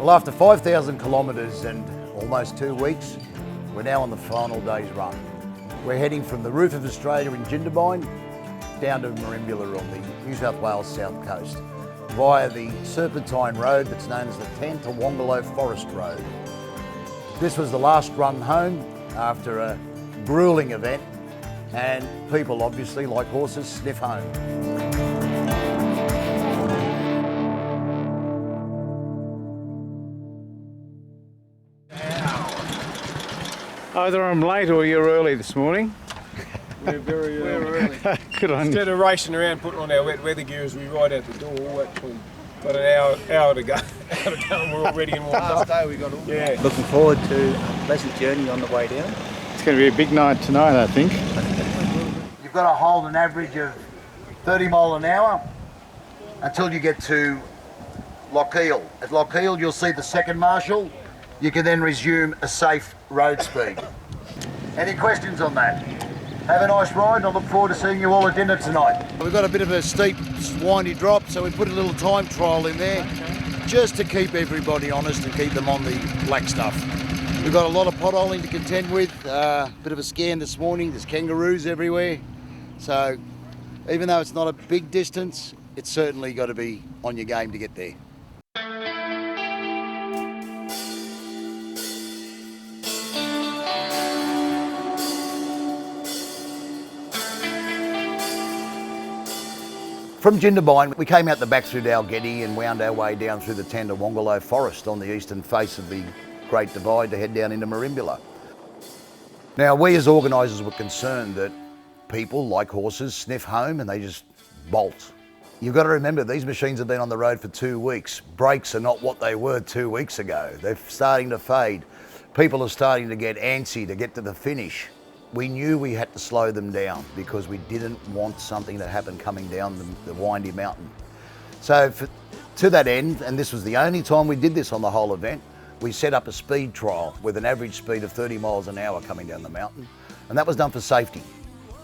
Well, after 5,000 kilometres and almost 2 weeks, we're now on the final day's run. We're heading from the roof of Australia in Jindabyne down to Merimbula on the New South Wales south coast via the Serpentine Road that's known as the Tantawongalo Forest Road. This was the last run home after a gruelling event, and people obviously, like horses, sniff home. Either I'm late or you're early this morning. We're very early. Good on you. Instead of racing around putting on our wet weather gear as we ride out the door, we've got an hour to go. And we're all ready and warmed up. Last day we got all. Yeah. Looking forward to a pleasant journey on the way down. It's going to be a big night tonight, I think. You've got to hold an average of 30 mile an hour until you get to Lochiel. At Lochiel you'll see the second marshal. You can then resume a safe road speed. Any questions on that? Have a nice ride and I look forward to seeing you all at dinner tonight. We've got a bit of a steep, windy drop, so we put a little time trial in there just to keep everybody honest and keep them on the black stuff. We've got a lot of potholing to contend with, bit of a scan this morning, there's kangaroos everywhere. So even though it's not a big distance, it's certainly got to be on your game to get there. From Jindabyne, we came out the back through Dalgety and wound our way down through the Tantawongalo Forest on the eastern face of the Great Divide to head down into Merimbula. Now, we as organisers were concerned that people, like horses, sniff home and they just bolt. You've got to remember, these machines have been on the road for 2 weeks. Brakes are not what they were 2 weeks ago. They're starting to fade. People are starting to get antsy to get to the finish. We knew we had to slow them down because we didn't want something to happen coming down the windy mountain. So to that end, and this was the only time we did this on the whole event, we set up a speed trial with an average speed of 30 miles an hour coming down the mountain. And that was done for safety,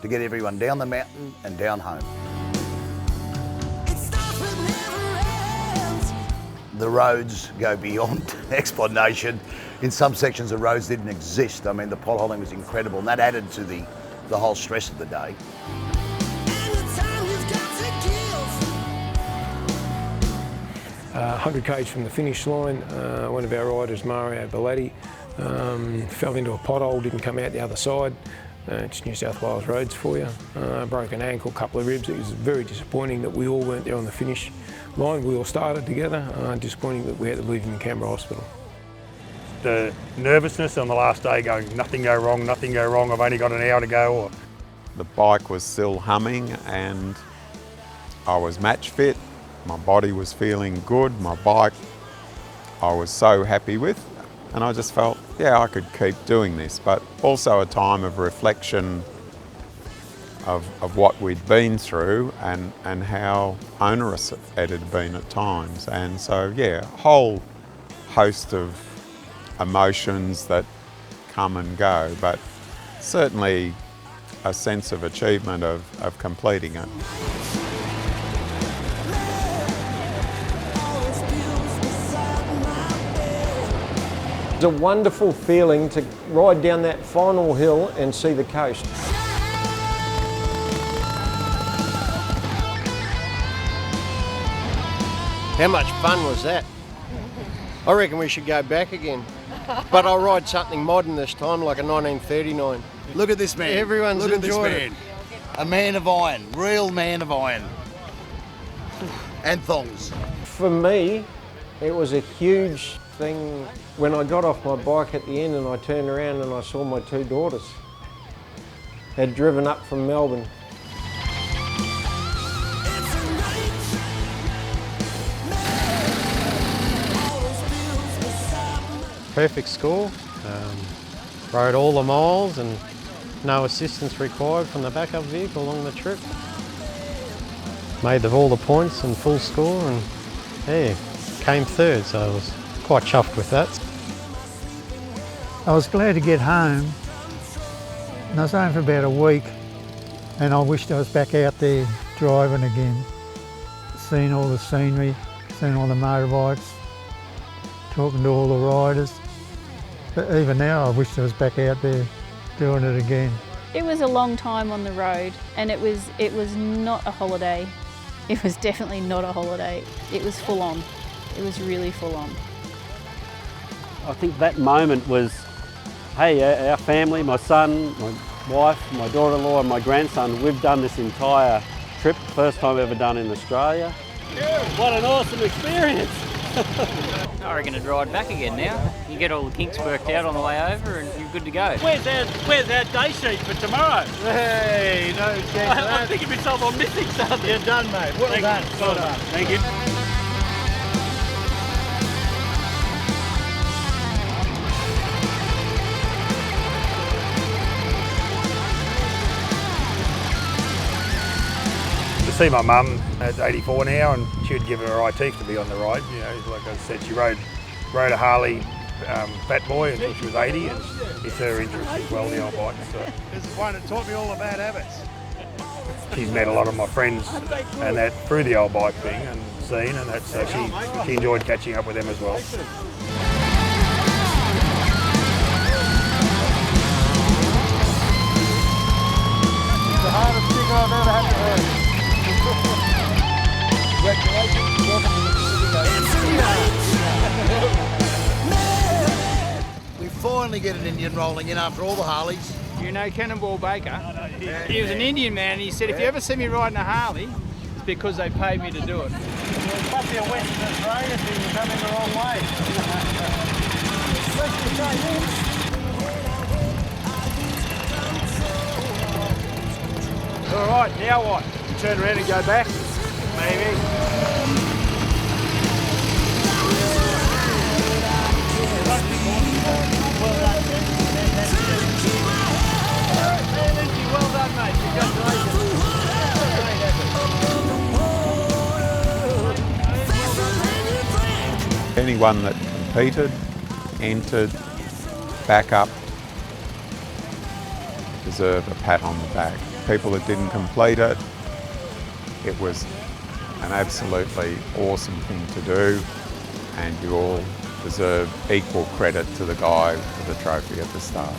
to get everyone down the mountain and down home. The roads go beyond explanation. In some sections the roads didn't exist. I mean, the potholing was incredible and that added to the whole stress of the day. 100 k's from the finish line, one of our riders, Mario Belletti, fell into a pothole, didn't come out the other side. It's New South Wales roads for you. Broke an ankle, couple of ribs. It was very disappointing that we all weren't there on the finish line. We all started together. Disappointing that we had to leave him in Canberra Hospital. The nervousness on the last day going, nothing go wrong, I've only got an hour to go. Or the bike was still humming and I was match fit. My body was feeling good. My bike I was so happy with and I just felt, yeah, I could keep doing this, but also a time of reflection of what we'd been through and how onerous it had been at times. And so, yeah, a whole host of emotions that come and go, but certainly a sense of achievement of completing it. It's a wonderful feeling to ride down that final hill and see the coast. How much fun was that? I reckon we should go back again. But I'll ride something modern this time, like a 1939. Look at this man. Everyone's Look at this enjoyed man. A man of iron, real man of iron. And thongs. For me, it was a huge thing when I got off my bike at the end and I turned around and I saw my two daughters. Had driven up from Melbourne. Perfect score, rode all the miles and no assistance required from the backup vehicle along the trip. Made all the points and full score and yeah, came third, so I was quite chuffed with that. I was glad to get home, and I was home for about a week and I wished I was back out there driving again, seeing all the scenery, seeing all the motorbikes, talking to all the riders. But even now, I wish I was back out there doing it again. It was a long time on the road, and it was not a holiday. It was definitely not a holiday. It was full on. It was really full on. I think that moment was, hey, our family, my son, my wife, my daughter-in-law and my grandson, we've done this entire trip, first time ever done in Australia. What an awesome experience! I reckon I'd ride back again now. You get all the kinks worked out on the way over and you're good to go. Where's our day sheet for tomorrow? Hey, no chance. I'm thinking to myself, I'm missing something. You're done, mate. Well done. Well done. Thank you. To see my mum at 84 now, and she would give her eye teeth to be on the ride. You know, like I said, she rode a Harley Fat Boy until she was 80, and it's her interest as well, the old bike. So. This is one that taught me all about habits. She's met a lot of my friends and that through the old bike thing and scene, and that, so she enjoyed catching up with them as well. The hardest thing I've ever had to learn. Congratulations. We finally get an Indian rolling in after all the Harleys. You know Cannonball Baker? He was an Indian man, and he said, if you ever see me riding a Harley, it's because they paid me to do it. It must be a Western Australia thing, you're coming the wrong way. Western Australia. All right, now what? You turn around and go back? Maybe. Well done, mate. Congratulations. Anyone that competed, entered, back up, deserve a pat on the back. People that didn't complete it, it was an absolutely awesome thing to do, and you all deserve equal credit to the guy with the trophy at the start.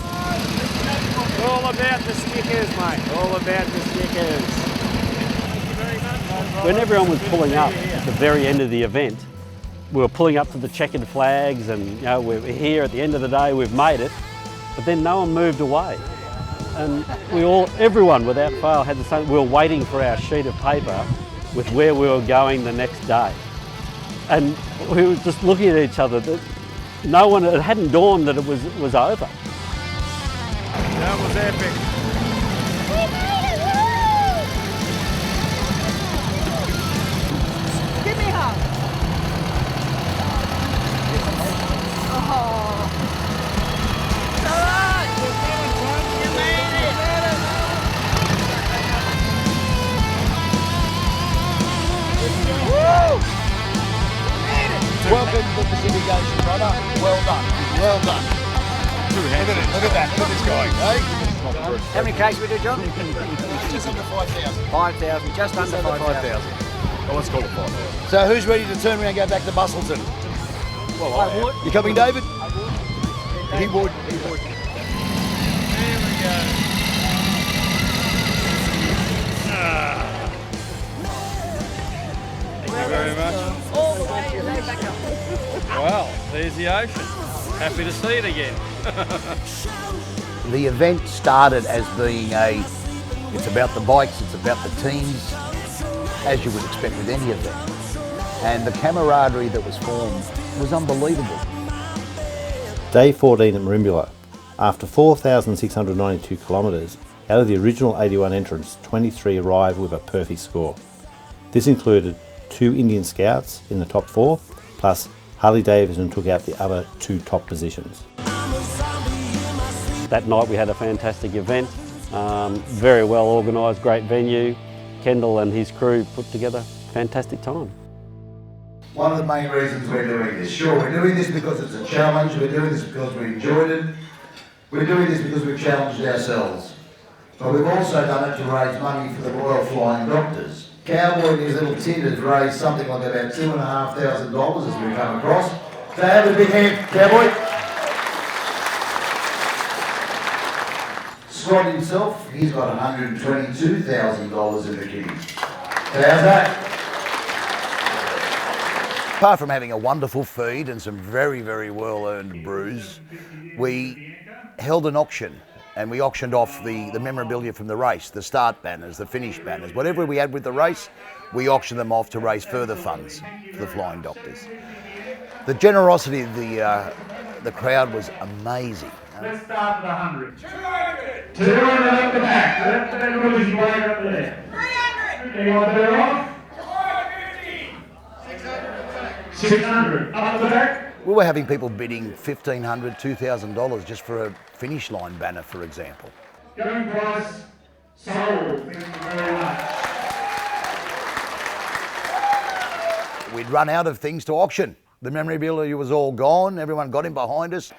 All about the stickers, mate. All about the stickers. When everyone was pulling up at the very end of the event, we were pulling up to the checkered flags, and you know, we're here at the end of the day, we've made it, but then no one moved away. And everyone without fail had the same, we were waiting for our sheet of paper with where we were going the next day. And we were just looking at each other, that no one, it hadn't dawned that it was over. That was epic. Give me a hug. Oh. All right. You made it. Woo! Welcome to the Pacific Ocean, brother. Well done. Well done. Look at it. Look at that. Look at this guy. Hey? How many Ks we do, John? Just under 5,000. 5,000, just under 5,000. Oh, let's call it 5,000. So who's ready to turn around and go back to Bustleton? Well, I would. You coming, David? He would. Here we go. Thank you very much. All the way back up. Well, there's the ocean. Happy to see it again. The event started as being it's about the bikes, it's about the teams, as you would expect with any event. And the camaraderie that was formed was unbelievable. Day 14 at Merimbula. After 4,692 kilometres, out of the original 81 entrants, 23 arrived with a perfect score. This included 2 Indian Scouts in the top 4, plus Harley Davidson took out the other 2 top positions. That night we had a fantastic event, very well organised, great venue. Kendall and his crew put together a fantastic time. One of the main reasons we're doing this, sure, we're doing this because it's a challenge, we're doing this because we enjoyed it, we're doing this because we've challenged ourselves. But we've also done it to raise money for the Royal Flying Doctors. Cowboy and his little tin has raised something like about $2,500 as we come across. So have a big hand, cowboy. Scott himself, he's got $122,000 in the kitty. So how's that? Apart from having a wonderful feed and some very, very well-earned brews, we held an auction and we auctioned off the memorabilia from the race, the start banners, the finish banners, whatever we had with the race, we auctioned them off to raise further funds for the Flying Doctors. The generosity of the crowd was amazing. Let's start at 100. 200! 200 up the back. Let everybody's way up there. 300! Anyone better off? 450! 600 up the back. We were having people bidding $1,500, $2,000 just for a finish line banner, for example. Going price, sold. Thank you very much. We'd run out of things to auction. The memorabilia was all gone, everyone got in behind us.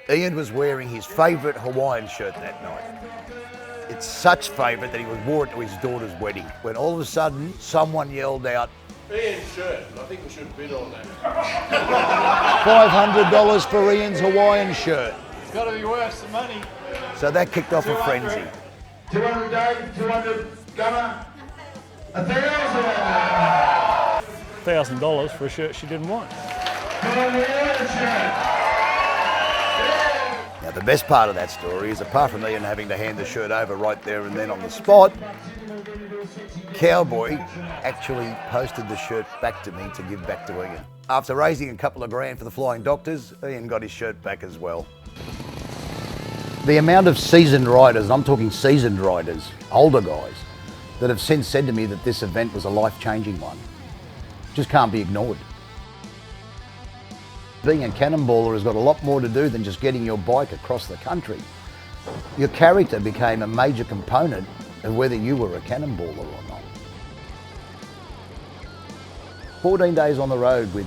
Ian was wearing his favourite Hawaiian shirt that night. It's such favourite that he wore it to his daughter's wedding, when all of a sudden someone yelled out, Ian's shirt, I think we should bid on that. $500 for Ian's Hawaiian shirt. It's got to be worth some money. So that kicked off a frenzy. 200 Dave, 200 Gunner, $1,000 for a shirt she didn't want. Now the best part of that story is, apart from Ian having to hand the shirt over right there and then on the spot, Cowboy actually posted the shirt back to me to give back to Ian. After raising a couple of grand for the Flying Doctors, Ian got his shirt back as well. The amount of seasoned riders, and I'm talking seasoned riders, older guys, that have since said to me that this event was a life-changing one, just can't be ignored. Being a cannonballer has got a lot more to do than just getting your bike across the country. Your character became a major component of whether you were a cannonballer or not. 14 days on the road with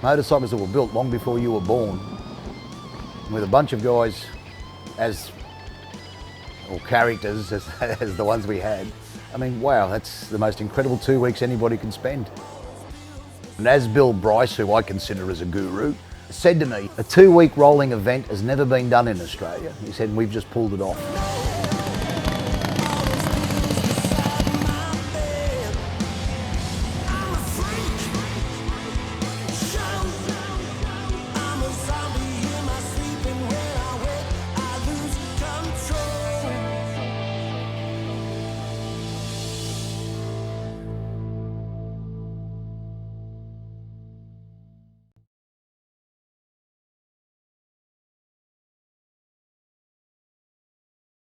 motorcycles that were built long before you were born, with a bunch of guys or characters as the ones we had. I mean, wow, that's the most incredible 2 weeks anybody can spend. And as Bill Bryce, who I consider as a guru, said to me, a 2-week rolling event has never been done in Australia. He said, we've just pulled it off.